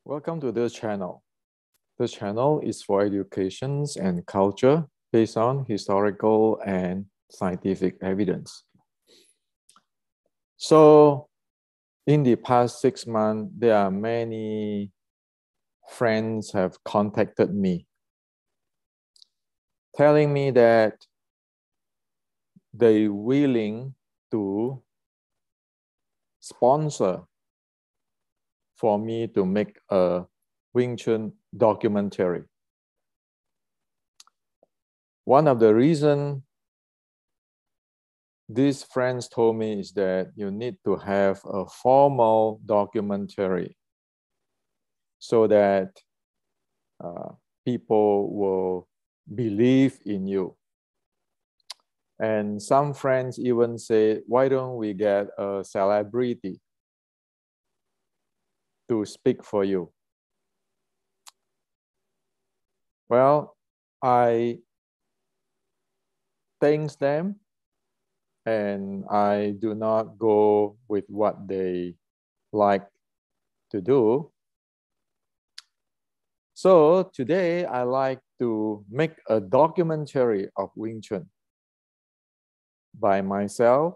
Welcome to this channel. This channel is for educations and culture based on historical and scientific evidence. So in the past 6 months, there are many friends have contacted me telling me that they're willing to sponsor for me to make a Wing Chun documentary. One of the reasons these friends told me is that you need to have a formal documentary so that people will believe in you. And some friends even say, why don't we get a celebrity to speak for you? Well, I thank them and I do not go with what they like to do. So today I like to make a documentary of Wing Chun by myself,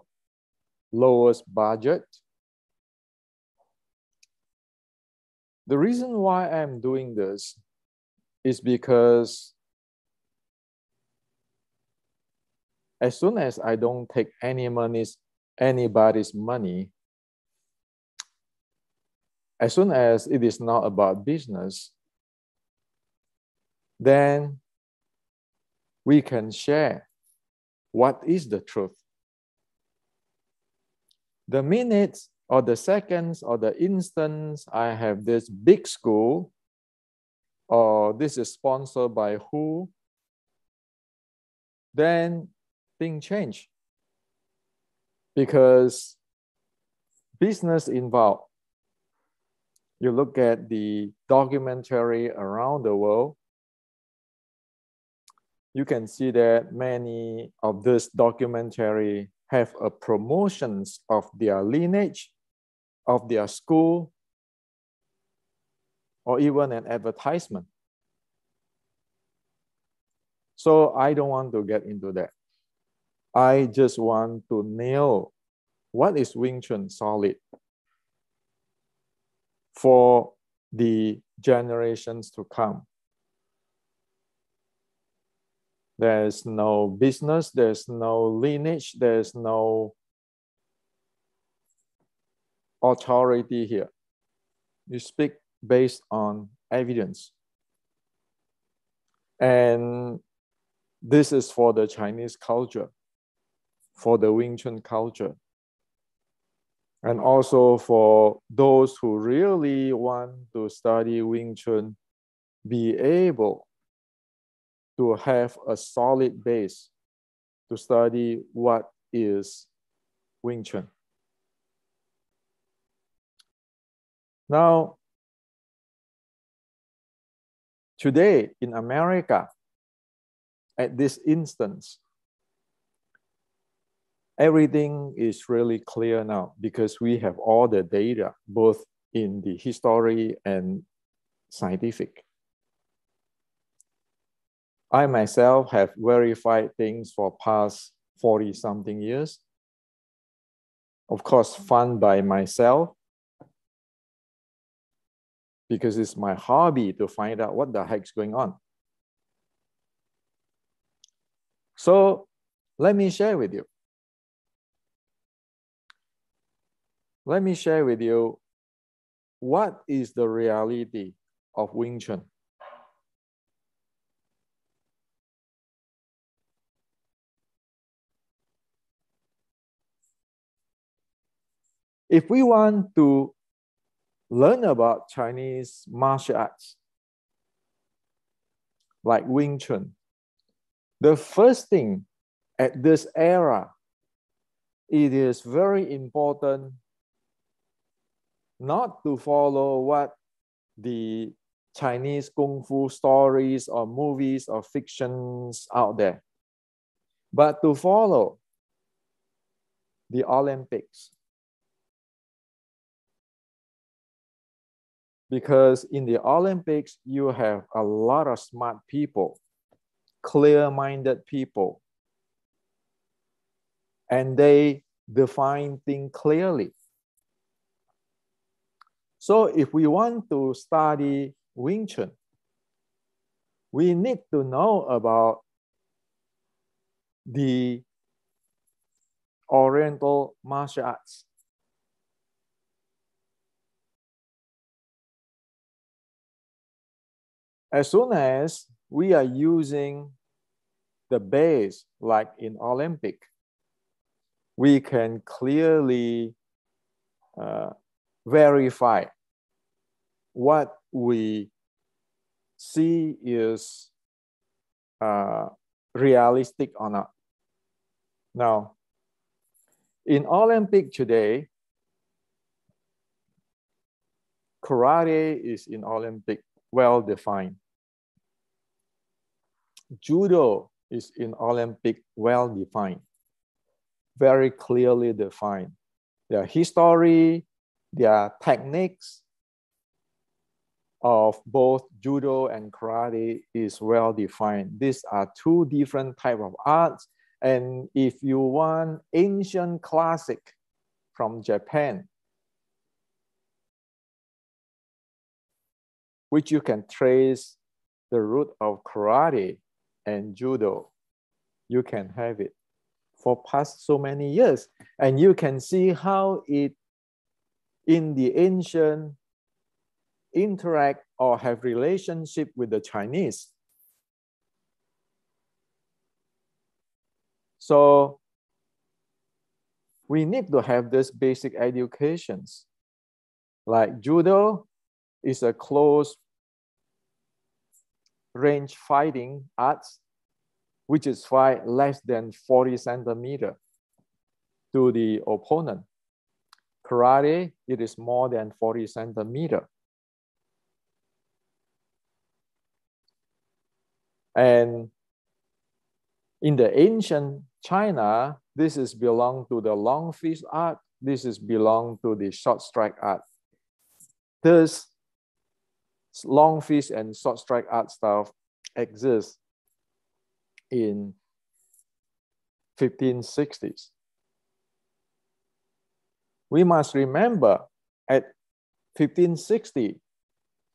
lowest budget. The reason why I'm doing this is because as soon as I don't take anybody's money, as soon as it is not about business, then we can share what is the truth. The minutes or the seconds or the instance I have this big school or this is sponsored by who, then things change because business involved. You look at the documentary around the world, you can see that many of this documentary have a promotions of their lineage, of their school, or even an advertisement. So I don't want to get into that. I just want to nail what is Wing Chun solid for the generations to come. There's no business, there's no lineage, there's no authority here. You speak based on evidence. And this is for the Chinese culture, for the Wing Chun culture. And also for those who really want to study Wing Chun, be able to have a solid base to study what is Wing Chun. Now, today in America, at this instance, everything is really clear now because we have all the data, both in the history and scientific. I myself have verified things for past 40-something years. Of course, funded by myself because it's my hobby to find out what the heck's going on. So let me share with you. Let me share with you what is the reality of Wing Chun. If we want to learn about Chinese martial arts, like Wing Chun, the first thing at this era, it is very important not to follow what the Chinese Kung Fu stories or movies or fictions out there, but to follow the Olympics. Because in the Olympics, you have a lot of smart people, clear-minded people, and they define things clearly. So if we want to study Wing Chun, we need to know about the Oriental martial arts. As soon as we are using the base, like in Olympic, we can clearly verify what we see is realistic or not. Now, in Olympic today, karate is in Olympic well defined. Judo is in Olympic well defined, very clearly defined. Their history, their techniques of both judo and karate is well defined. These are two different types of arts. And if you want ancient classic from Japan, which you can trace the root of karate and judo, you can have it for past so many years. And you can see how it in the ancient interact or have relationship with the Chinese. So we need to have this basic educations. Like judo is a close range fighting arts, which is fight less than 40 centimeters to the opponent. Karate, it is more than 40 centimeters. And in the ancient China, this is belong to the long fist art. This is belong to the short strike art. This long fist and short strike art stuff exists in 1560s. We must remember at 1560,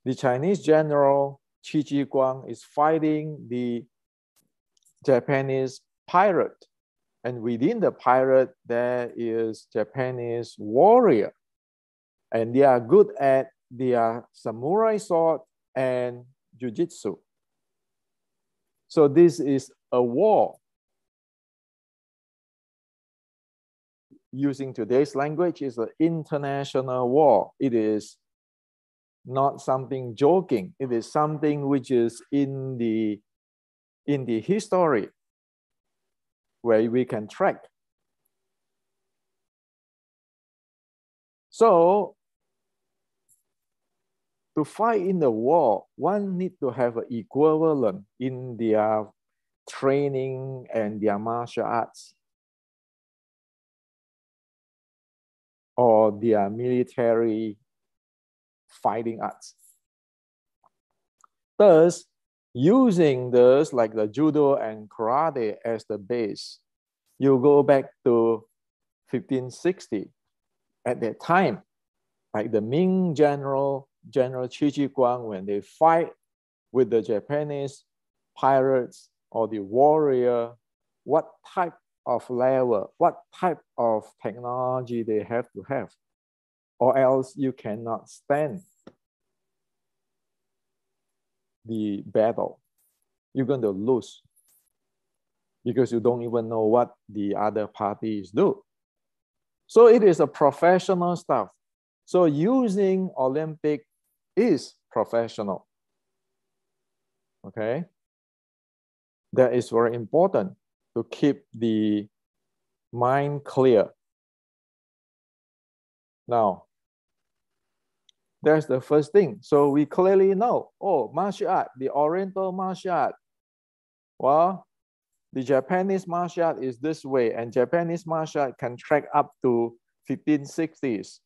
the Chinese general Qi Jiguang is fighting the Japanese pirate. And within the pirate, there is Japanese warrior. And they are good at their samurai sword and jiu-jitsu. So this is a war. Using today's language, is an international war. It is not something joking. It is something which is in the history where we can track. So to fight in the war, one need to have an equivalent in their training and their martial arts or their military fighting arts. Thus, using this like the judo and karate as the base, you go back to 1560. At that time, like the Ming General Qi Jiguang, when they fight with the Japanese pirates or the warrior, what type of level, what type of technology they have to have, or else you cannot stand the battle. You're going to lose because you don't even know what the other parties do. So it is a professional stuff. So using Olympic is professional. Okay? That is very important to keep the mind clear. Now, that's the first thing. So we clearly know, oh, martial art, the Oriental martial art. Well, the Japanese martial art is this way, and Japanese martial art can track up to 1560s.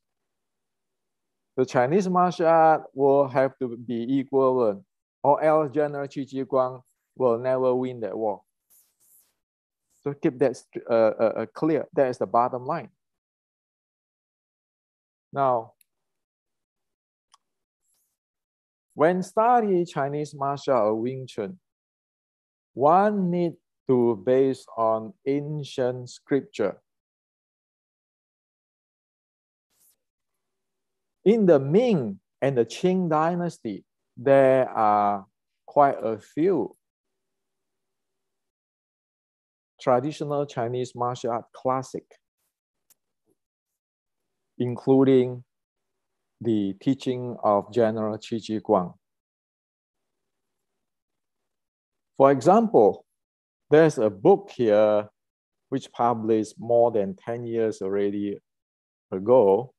The Chinese martial art will have to be equivalent, or else General Qi Ji Guang will never win that war. So keep that clear. That is the bottom line. Now, when study Chinese martial art or Wing Chun, one need to base on ancient scripture. In the Ming and the Qing dynasty, there are quite a few traditional Chinese martial art classics, including the teaching of General Qi Ji Guang. For example, there's a book here which published more than 10 years already ago,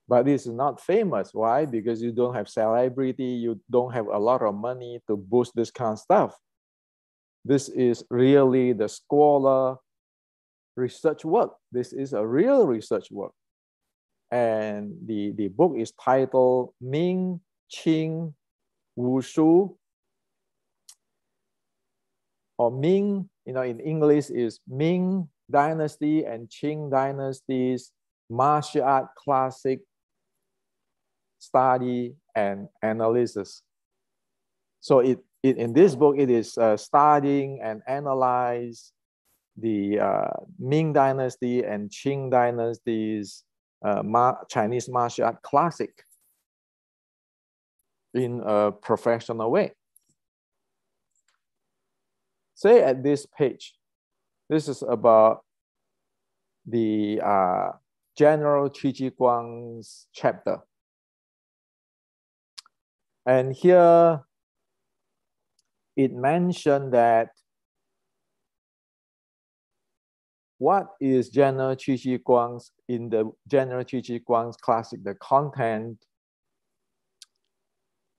but this is not famous. Why? Because you don't have celebrity, you don't have a lot of money to boost this kind of stuff. This is really the scholar research work. This is a real research work. And the book is titled Ming, Qing, Wushu, or Ming, in English is Ming Dynasty and Qing Dynasty's Martial Art Classic Study and Analysis. So in this book, it is studying and analyze the Ming Dynasty and Qing Dynasty's Chinese martial art classic in a professional way. Say at this page, this is about the General Qi Ji Guang's chapter. And here it mentioned that what is General Qi Ji Guang's, in the General Qi Ji Guang's classic, the content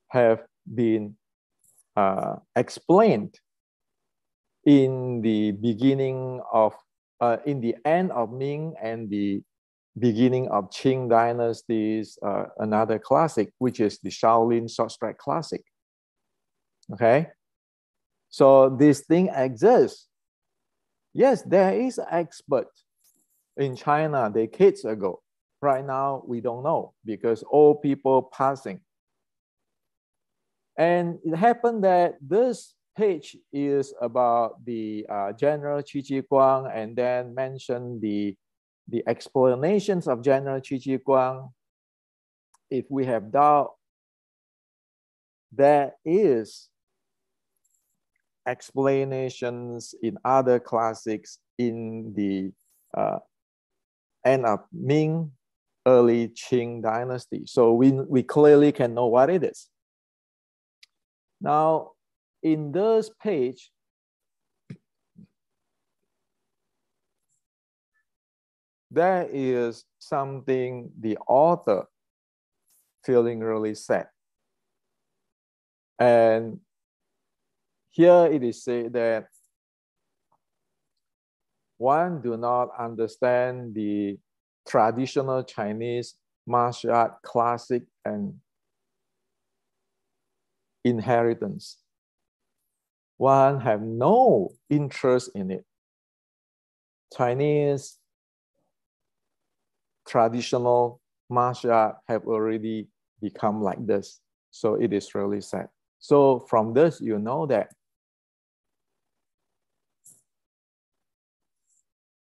have been explained in the beginning of, in the end of Ming and the beginning of Qing Dynasty's another classic, which is the Shaolin Short Strike Classic. Okay, so this thing exists. Yes, there is an expert in China decades ago. Right now, we don't know because old people passing. And it happened that this page is about the General Qi Ji Guang, and then mention the explanations of General Qi Ji Guang. If we have doubt, there is explanations in other classics in the end of Ming, early Qing dynasty. So we clearly can know what it is. Now, in this page, there is something the author feeling really sad. And here it is said that one do not understand the traditional Chinese martial art classic and inheritance. One have no interest in it. Chinese traditional martial art have already become like this. So it is really sad. So from this, you know that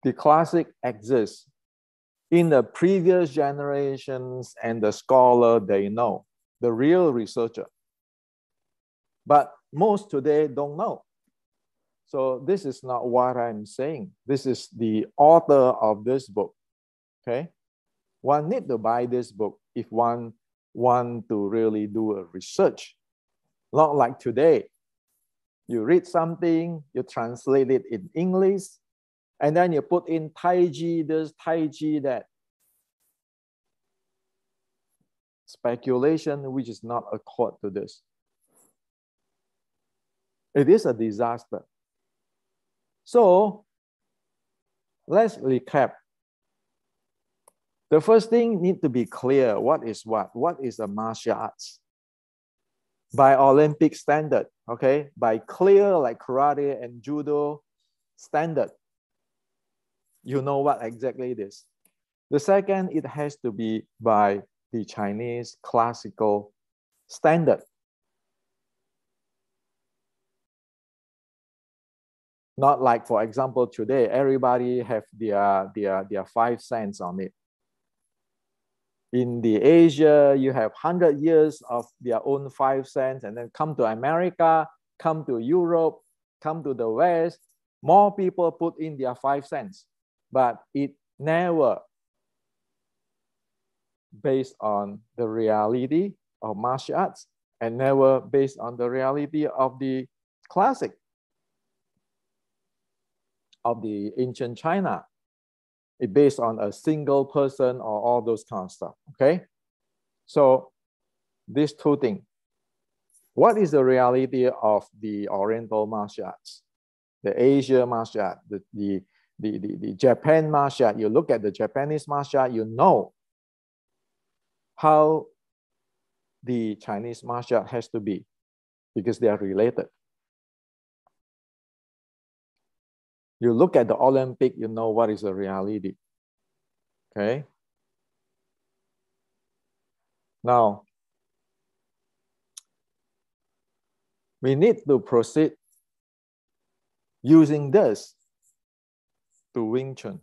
the classic exists in the previous generations, and the scholar, they know, the real researcher. But most today don't know. So this is not what I'm saying. This is the author of this book, okay? One need to buy this book if one want to really do a research. Not like today. You read something, you translate it in English, and then you put in Tai Chi this, Tai Chi that. Speculation which is not accord to this. It is a disaster. So let's recap. The first thing need to be clear, what is what? What is the martial arts? By Olympic standard, okay? By clear like karate and judo standard, you know what exactly it is. The second, it has to be by the Chinese classical standard. Not like, for example, today, everybody have their 5 cents on it. In the Asia, you have 100 years of their own 5 cents, and then come to America, come to Europe, come to the West, more people put in their 5 cents, but it never based on the reality of martial arts and never based on the reality of the classic of the ancient China. It's based on a single person or all those kind of stuff, okay? So these two things. What is the reality of the Oriental martial arts? The Asia martial art, the Japan martial art. You look at the Japanese martial art, you know how the Chinese martial art has to be because they are related. You look at the Olympic, you know what is the reality. Okay. Now, we need to proceed using this to Wing Chun.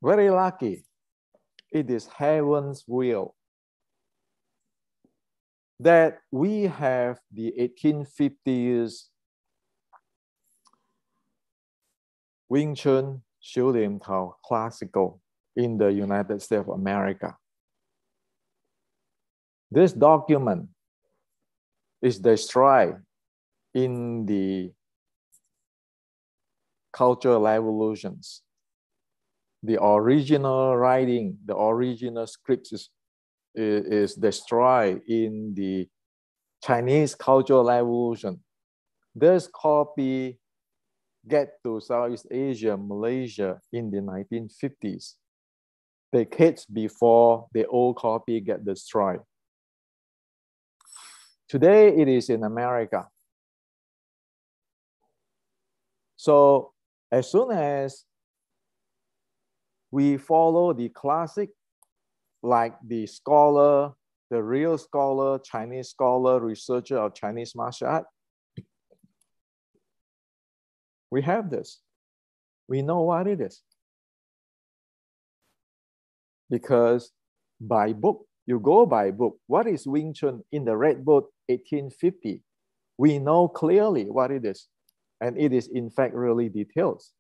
Very lucky. It is heaven's will that we have the 1850s Wing Chun 修炼套 classical in the United States of America. This document is destroyed in the cultural revolutions. The original writing, the original scripts is destroyed in the Chinese Cultural Revolution. This copy get to Southeast Asia, Malaysia in the 1950s, decades before the old copy get destroyed. Today it is in America. So as soon as we follow the classic, like the scholar, the real scholar, Chinese scholar, researcher of Chinese martial art, we have this. We know what it is. Because by book, you go by book. What is Wing Chun in the Red Book 1850? We know clearly what it is. And it is in fact really details.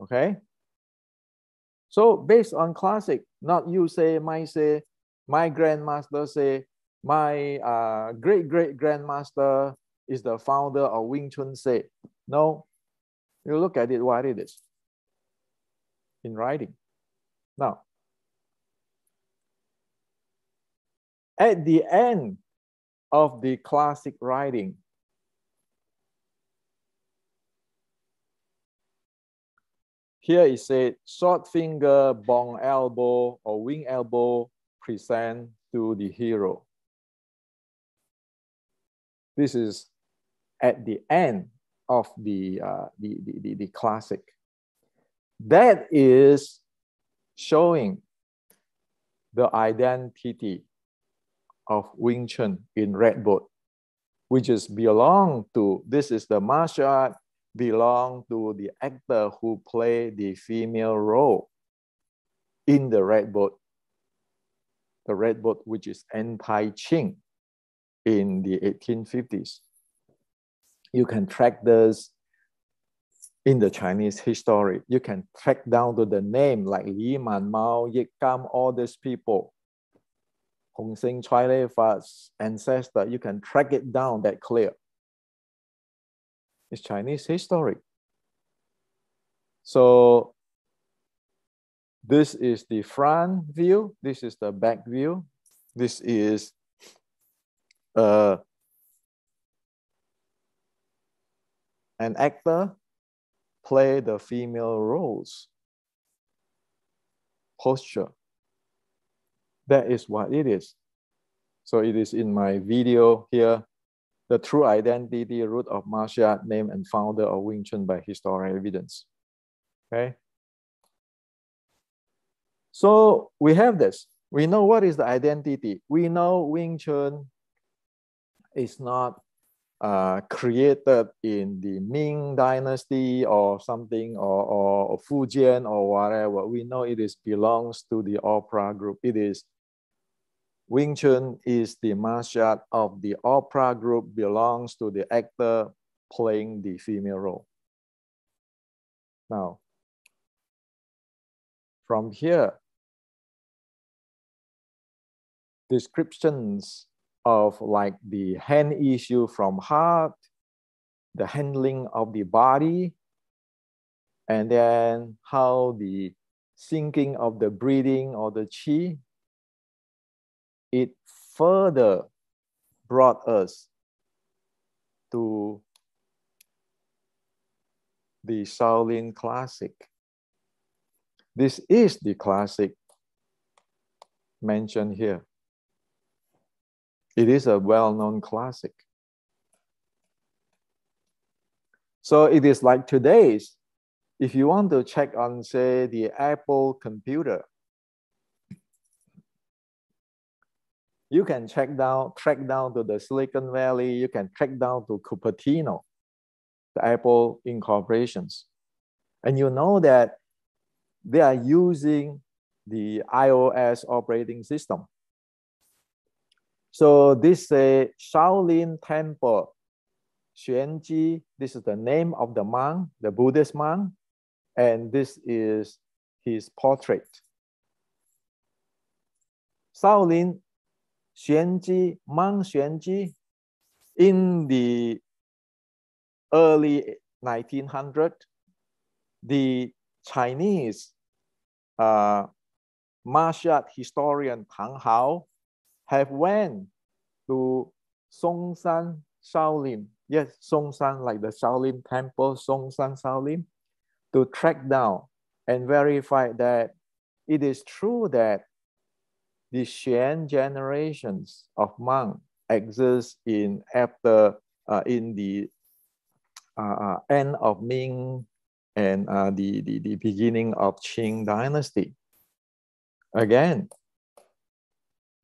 Okay? So based on classic, not you say, my grandmaster say, my great-great-grandmaster is the founder of Wing Chun say. No, you look at it what it is in writing. Now, at the end of the classic writing, here it said, short finger, bong elbow, or wing elbow present to the hero. This is at the end of the classic. That is showing the identity of Wing Chun in Red Book, which is belong to, this is the martial art, belong to the actor who played the female role in the Red Book. The Red Book, which is anti-Qing in the 1850s. You can track this in the Chinese history. You can track down to the name like Li Man Mao, Yik Kam, all these people. Hong Sing Chai Lei Fa's ancestor, you can track it down that clear. It's Chinese history. So this is the front view. This is the back view. This is an actor play the female roles. Posture. That is what it is. So it is in my video here, the true identity, root of martial art, name and founder of Wing Chun by historical evidence. Okay. So we have this. We know what is the identity. We know Wing Chun is not created in the Ming dynasty or something, or Fujian or whatever. We know it is belongs to the opera group. It is Wing Chun is the martial art of the opera group, belongs to the actor playing the female role. Now, from here, descriptions of like the hand issue from heart, the handling of the body, and then how the sinking of the breathing or the qi, it further brought us to the Shaolin classic. This is the classic mentioned here. It is a well-known classic. So it is like today's, if you want to check on, say, the Apple computer, you can track down to the Silicon Valley, you can track down to Cupertino, the Apple incorporations. And you know that they are using the iOS operating system. So this is a Shaolin Temple, Xuanji. This is the name of the monk, the Buddhist monk, and this is his portrait. Shaolin Xuanji, Monk Xuanji, in the early 1900s, the Chinese martial art historian Tang Hao have went to Songshan Shaolin. Yes, Songshan, like the Shaolin temple, Songshan Shaolin, to track down and verify that it is true that the Xuan generations of monks exist in after in the end of Ming and the beginning of Qing dynasty. Again,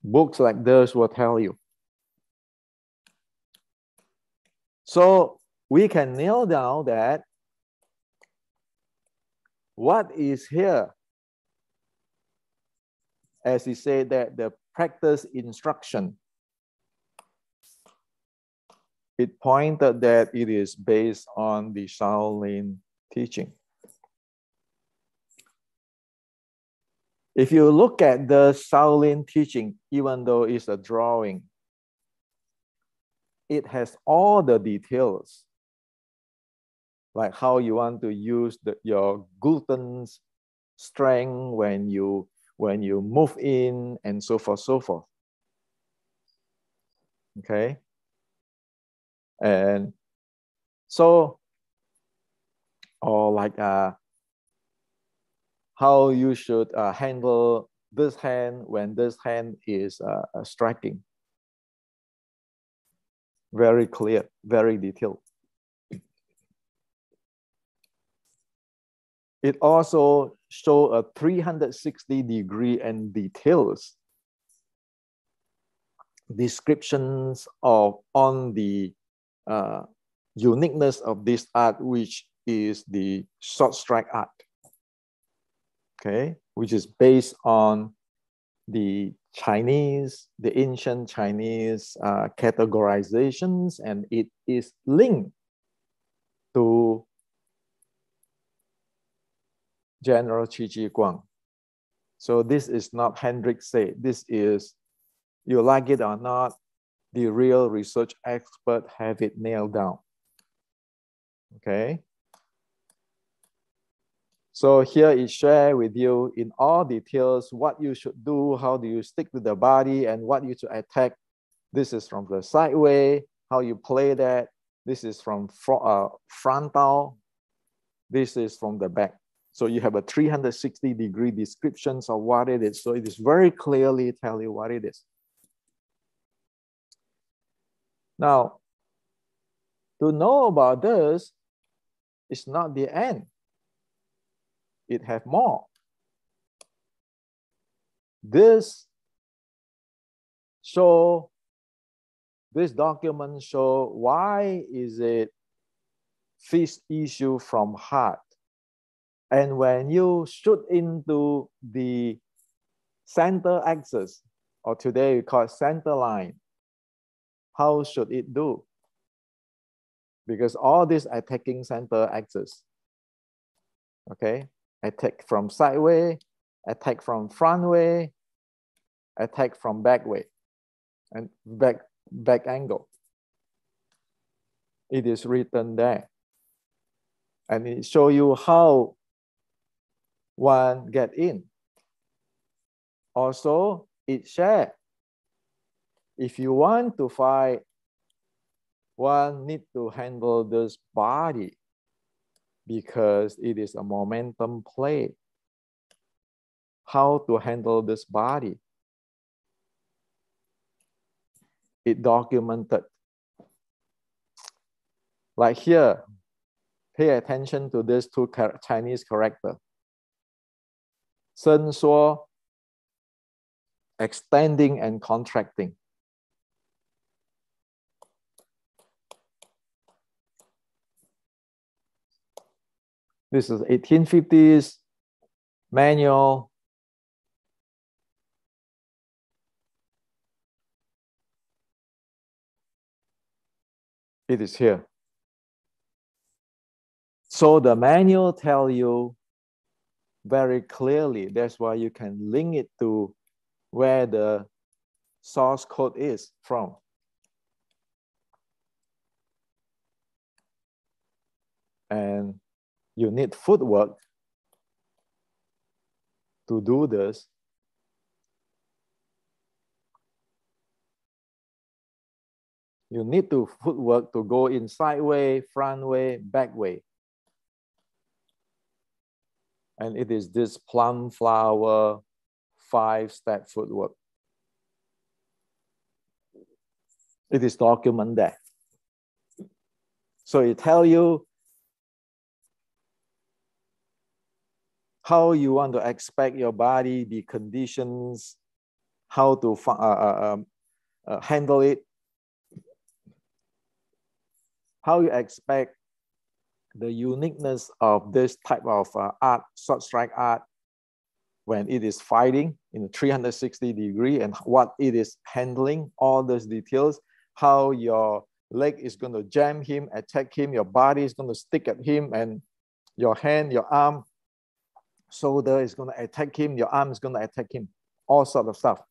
books like this will tell you. So we can nail down that what is here, as he said, that the practice instruction, it pointed that it is based on the Shaolin teaching. If you look at the Shaolin teaching, even though it's a drawing, it has all the details, like how you want to use your glutton's strength when you move in, and so forth, so forth. Okay. And so, or like how you should handle this hand when this hand is striking. Very clear, very detailed. It also shows a 360-degree and details descriptions of on the uniqueness of this art, which is the short strike art. Okay, which is based on the Chinese, the ancient Chinese categorizations, and it is linked to General Qi Ji Guang. So this is not Hendrik say. This is, you like it or not, the real research expert have it nailed down. Okay. So here is shared with you in all details what you should do, how do you stick to the body, and what you should attack. This is from the sideway, how you play that. This is from frontal. This is from the back. So you have a 360-degree descriptions of what it is. So it is very clearly tell you what it is. Now, to know about this is not the end. It have more. This document show why is it fixed issue from heart. And when you shoot into the center axis, or today we call it center line, how should it do? Because all this attacking center axis. Okay, attack from sideway, attack from front way, attack from back way, and back angle. It is written there. And it show you how one get in. Also, it share. If you want to fight, one need to handle this body because it is a momentum play. How to handle this body? It documented. Like here, pay attention to these two Chinese characters. Sen Suo, extending and contracting. This is 1850s manual. It is here. So the manual tell you very clearly. That's why you can link it to where the source code is from. And you need footwork to do this. You need to footwork to go in side way, front way, back way. And it is this plum flower 5-step footwork. It is documented there. So it tells you how you want to expect your body, the conditions, how to handle it, how you expect the uniqueness of this type of art, short strike art, when it is fighting in a 360-degree and what it is handling, all those details, how your leg is going to jam him, attack him, your body is going to stick at him, and your hand, your arm, shoulder is going to attack him, your arm is going to attack him, all sort of stuff.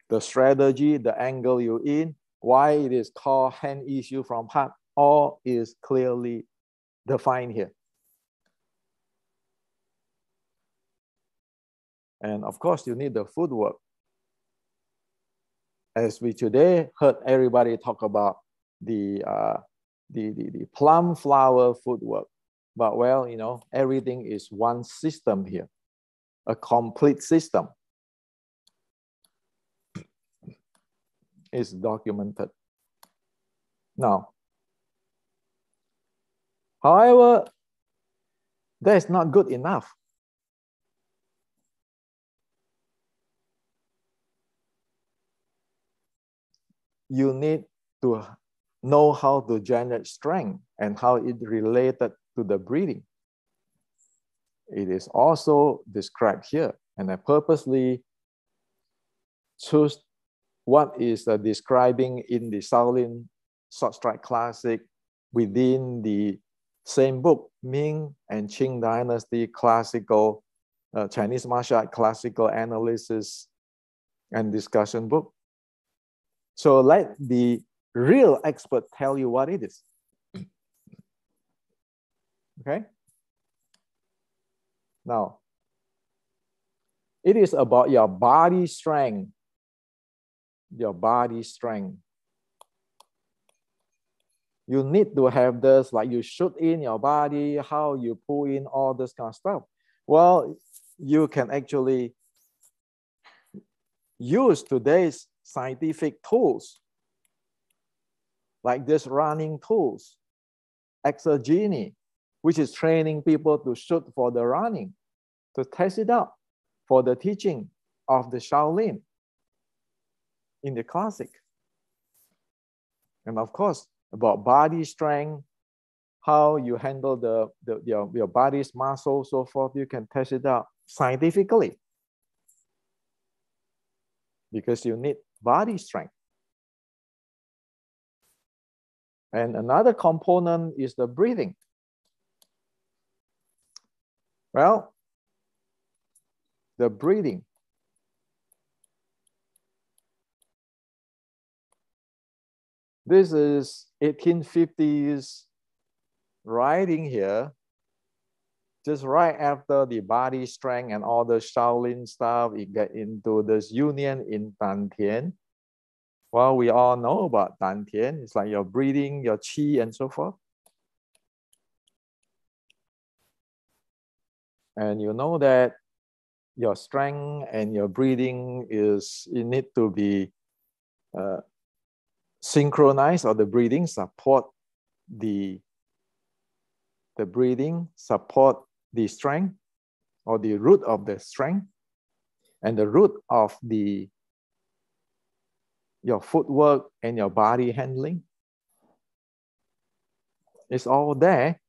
The strategy, the angle you're in, why it is called hand issue from heart, all is clearly defined here. And of course, you need the footwork. As we today heard everybody talk about the plum flower footwork. But well, you know, everything is one system here, a complete system. Is documented. Now, however, that is not good enough. You need to know how to generate strength and how it related to the breathing. It is also described here, and I purposely choose what is describing in the Shaolin Short Strike Classic within the same book, Ming and Qing Dynasty Classical, Chinese Martial Art Classical Analysis and Discussion book. So let the real expert tell you what it is. Okay? Now, it is about your body strength. Your body strength. You need to have this, like you shoot in your body, how you pull in all this kind of stuff. Well, you can actually use today's scientific tools, like this running tools, exergeny, which is training people to shoot for the running, to test it out for the teaching of the Shaolin in the classic. And of course, about body strength, how you handle your body's muscle, so forth, you can test it out scientifically because you need body strength. And another component is the breathing. Well, the breathing. This is 1850s writing here, just right after the body strength and all the Shaolin stuff, it get into this union in Dantian. Well, we all know about Dantian. It's like your breathing, your qi, and so forth. And you know that your strength and your breathing is, it need to be synchronized, or the breathing support the breathing support the strength, or the root of the strength, and the root of your footwork and your body handling. It's all there.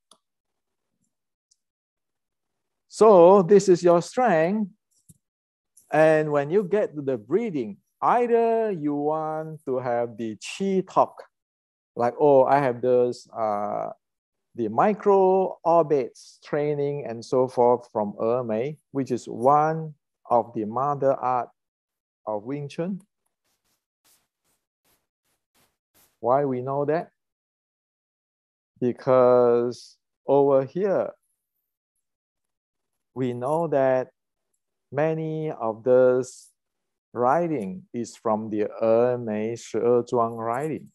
So this is your strength. And when you get to the breathing, either you want to have the qi talk, like, oh, I have this, the micro orbits training and so forth from Mei, which is one of the mother art of Wing Chun. Why we know that? Because over here, we know that many of this writing is from the Mei Zhuang writing.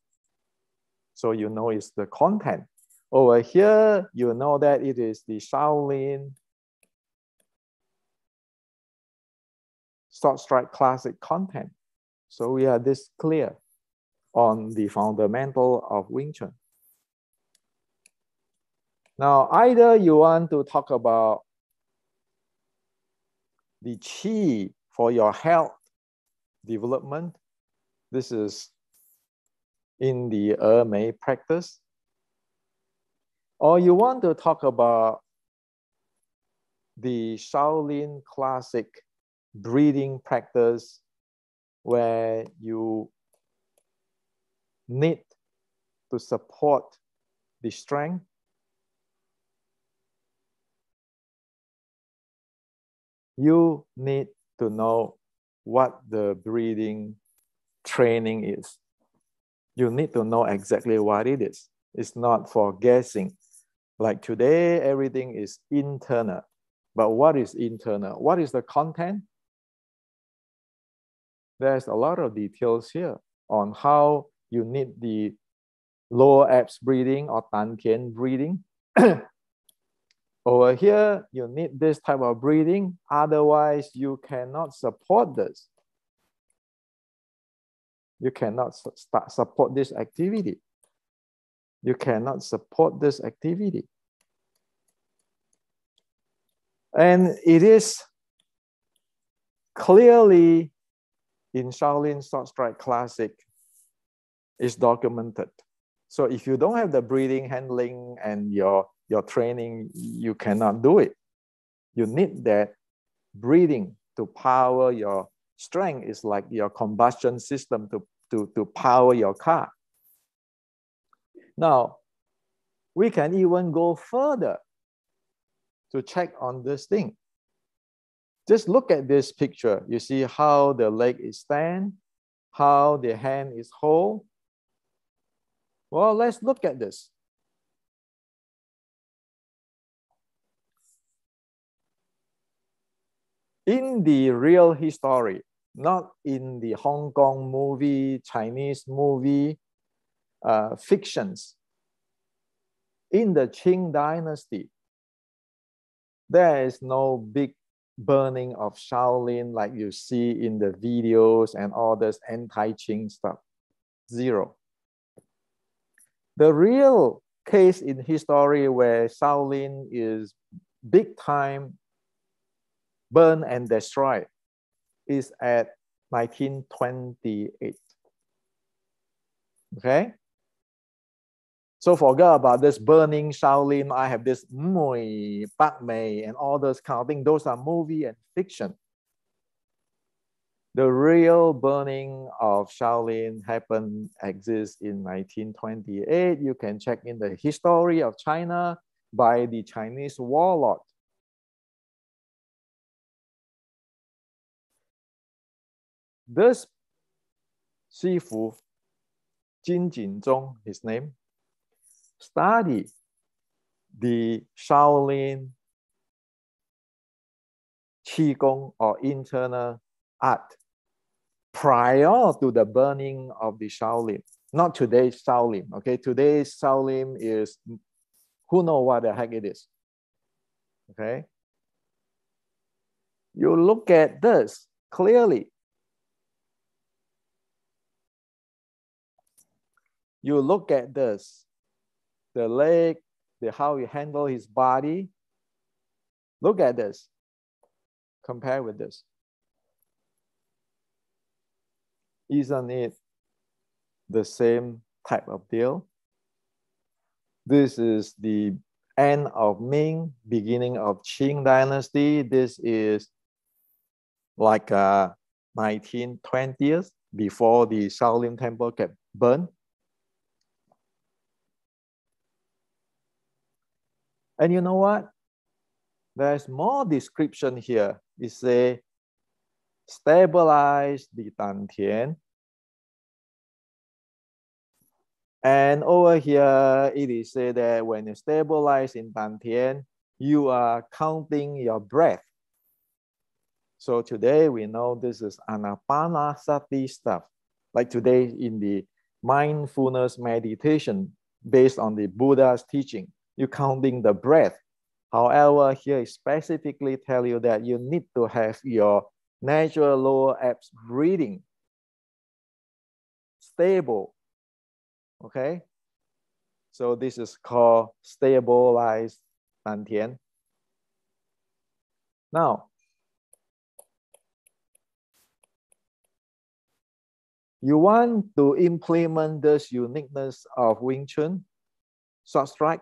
So you know it's the content. Over here, you know that it is the Shaolin Sword Strike Classic content. So we are this clear on the fundamental of Wing Chun. Now, either you want to talk about the qi for your health development. This is in the Mei practice. Or you want to talk about the Shaolin classic breathing practice, where you need to support the strength. You need to know what the breathing training is. You need to know exactly what it is. It's not for guessing. Like today, everything is internal. But what is internal? What is the content? There's a lot of details here on how you need the lower abs breathing or Dantian breathing. Over here, you need this type of breathing. Otherwise, you cannot support this. You cannot support this activity. You cannot support this activity. And it is clearly in Shaolin Sword Strike Classic, is documented. So if you don't have the breathing handling and your training, you cannot do it. You need that breathing to power your strength. Is like your combustion system to power your car. Now, we can even go further to check on this thing. Just look at this picture. You see how the leg is stand, how the hand is hold. Well, let's look at this. In the real history, not in the Hong Kong movie, Chinese movie, fictions, in the Qing dynasty, there is no big burning of Shaolin like you see in the videos and all this anti-Qing stuff. Zero. The real case in history where Shaolin is big time burned and destroyed is at 1928. Okay? So forget about this burning Shaolin. I have this Mui, Pak Mei, and all those kind of things. Those are movie and fiction. The real burning of Shaolin exists in 1928. You can check in the history of China by the Chinese warlord. This Shifu, Jin Jinzong, his name, studied the Shaolin Qigong or internal art prior to the burning of the Shaolin. Not today's Shaolin, okay? Today's Shaolin is, who knows what the heck it is, okay? You look at this clearly. You look at this, the leg, how he handle his body. Look at this, compare with this. Isn't it the same type of deal? This is the end of Ming, beginning of Qing dynasty. This is like 1920s, before the Shaolin temple get burned. And you know what? There's more description here. It says, stabilize the Dantian. And over here, it is said that when you stabilize in Dantian, you are counting your breath. So today we know this is Anapanasati stuff. Like today in the mindfulness meditation based on the Buddha's teaching, you're counting the breath. However, here it specifically tell you that you need to have your natural lower abs breathing stable. Okay? So this is called stabilized Dantian. Now, you want to implement this uniqueness of Wing Chun, short strike,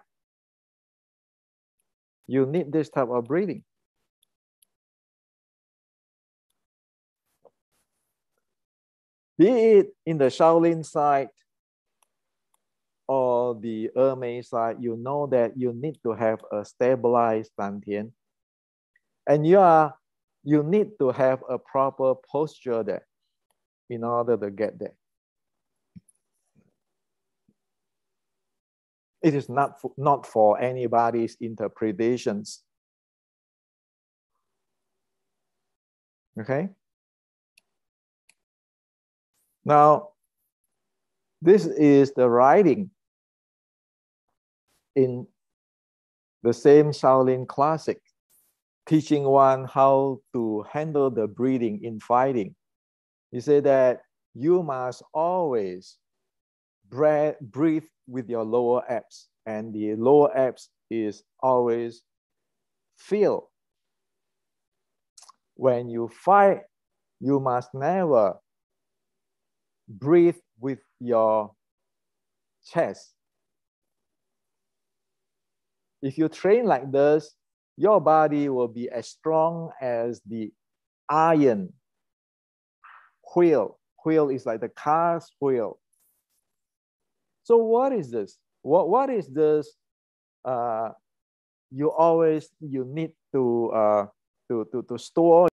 you need this type of breathing. Be it in the Shaolin side or the Ermei side, you know that you need to have a stabilized Dantian. And you need to have a proper posture there in order to get there. It is not for anybody's interpretations. Okay? Now, this is the writing in the same Shaolin classic, teaching one how to handle the breathing in fighting. He said that you must always breathe with your lower abs, and the lower abs is always filled. When you fight, you must never breathe with your chest. If you train like this, your body will be as strong as the iron wheel. Wheel is like the car's wheel. So what is this? What is this? You need to store